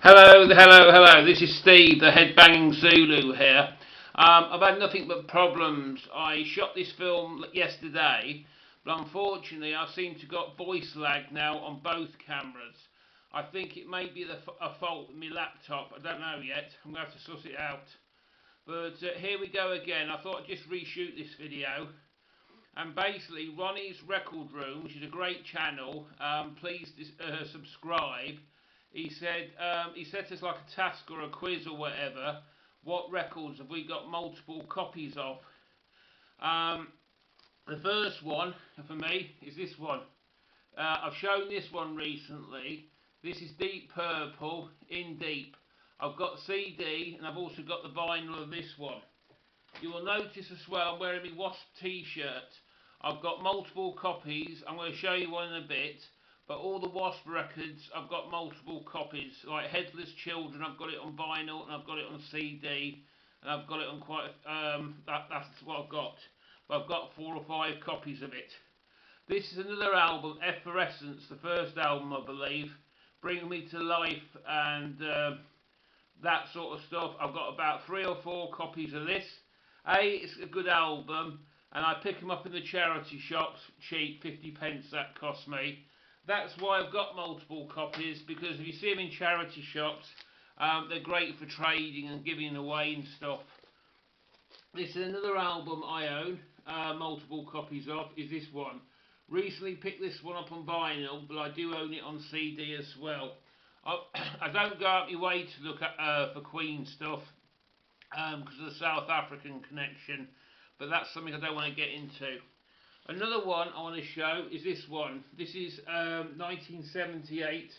Hello. This is Steve, the headbanging Zulu here. I've had nothing but problems. I shot this film yesterday, but unfortunately I seem to got voice lag now on both cameras. I think it may be a fault with my laptop. I don't know yet. I'm going to have to suss it out. But here we go again. I thought I'd just reshoot this video. And basically, Ronnie's Record Room, which is a great channel, please subscribe. He set us like a task or a quiz or whatever. What records have we got multiple copies of? The first one for me is this one. I've shown this one recently. This is Deep Purple in Deep. I've got CD and I've also got the vinyl of this one. You will notice as well I'm wearing my Wasp t-shirt. I've got multiple copies. I'm going to show you one in a bit. But all the Wasp records, I've got multiple copies. Like Headless Children, I've got it on vinyl and I've got it on CD. And I've got it on that's what I've got. But I've got 4 or 5 copies of it. This is another album, Effervescence, the first album I believe. Bring Me to Life and that sort of stuff. I've got about 3 or 4 copies of this. It's a good album, and I pick them up in the charity shops, cheap, 50p that cost me. That's why I've got multiple copies, because if you see them in charity shops, they're great for trading and giving away and stuff. This is another album I own, multiple copies of, is this one. Recently picked this one up on vinyl, but I do own it on CD as well. I don't go out my way to look at for Queen stuff, because of the South African connection, but that's something I don't want to get into. Another one I want to show is this one. This is 1978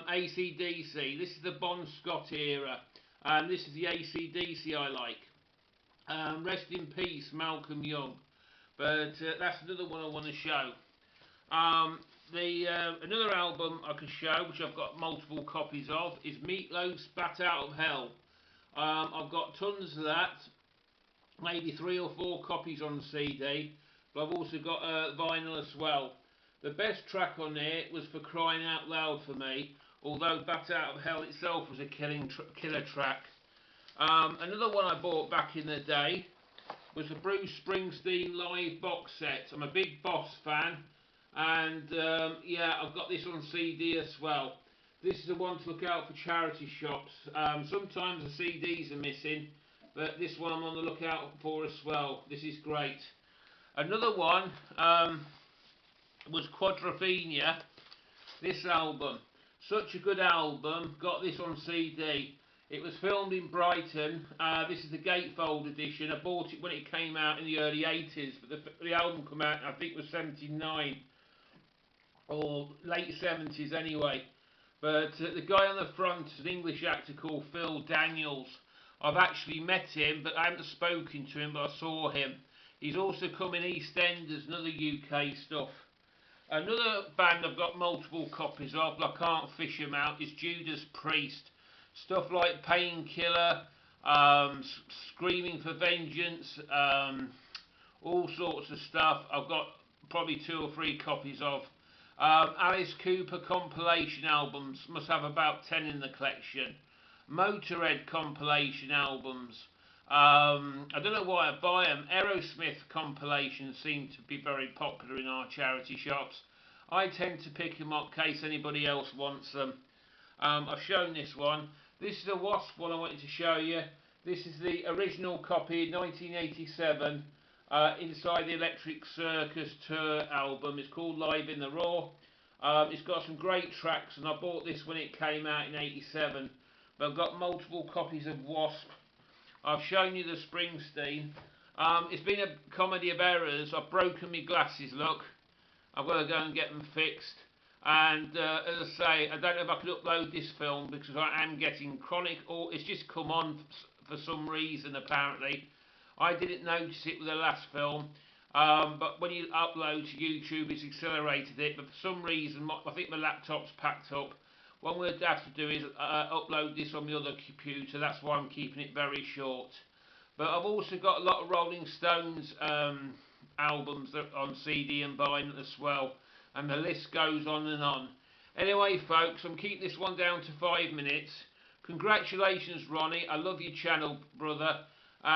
AC/DC. This is the Bon Scott era, and this is the AC/DC I like. Rest in peace, Malcolm Young. But that's another one I want to show. Another album I can show, which I've got multiple copies of, is Meatloaf's Bat Out of Hell. I've got tons of that, maybe 3 or 4 copies on CD, but I've also got vinyl as well. The best track on there was For Crying Out Loud for me, although Bat Out of Hell itself was a killer track. Another one I bought back in the day was the Bruce Springsteen live box set. I'm a big Boss fan, and yeah, I've got this on CD as well. This is the one to look out for charity shops. Sometimes the CDs are missing, but this one I'm on the lookout for as well. This is great. Another one was Quadrophenia. This album, such a good album. Got this on CD. It was filmed in Brighton. This is the gatefold edition. I bought it when it came out in the early 80s, but the album came out, I think it was 79 or late 70s anyway. But the guy on the front is an English actor called Phil Daniels. I've actually met him, but I haven't spoken to him, but I saw him. He's also come in EastEnders and other UK stuff. Another band I've got multiple copies of, but I can't fish them out, is Judas Priest. Stuff like Painkiller, Screaming for Vengeance, all sorts of stuff. I've got probably 2 or 3 copies of. Alice Cooper compilation albums, must have about 10 in the collection. Motorhead compilation albums. I don't know why I buy them. Aerosmith compilations seem to be very popular in our charity shops. I tend to pick them up in case anybody else wants them. I've shown this one. This is a Wasp one I wanted to show you. This is the original copy, 1987, inside the Electric Circus Tour album. It's called Live in the Raw. It's got some great tracks, and I bought this when it came out in 87. But I've got multiple copies of Wasp. I've shown you the Springsteen. It's been a comedy of errors. I've broken my glasses, look. I've got to go and get them fixed. And as I say, I don't know if I could upload this film because I am getting chronic, or it's just come on for some reason apparently. I didn't notice it with the last film, but when you upload to YouTube it's accelerated it, but for some reason I think my laptop's packed up. What I'm going to have to do is upload this on the other computer. That's why I'm keeping it very short. But I've also got a lot of Rolling Stones albums on CD and vinyl as well, and the list goes on and on. Anyway, folks, I'm keeping this one down to 5 minutes. Congratulations, Ronnie. I love your channel, brother. And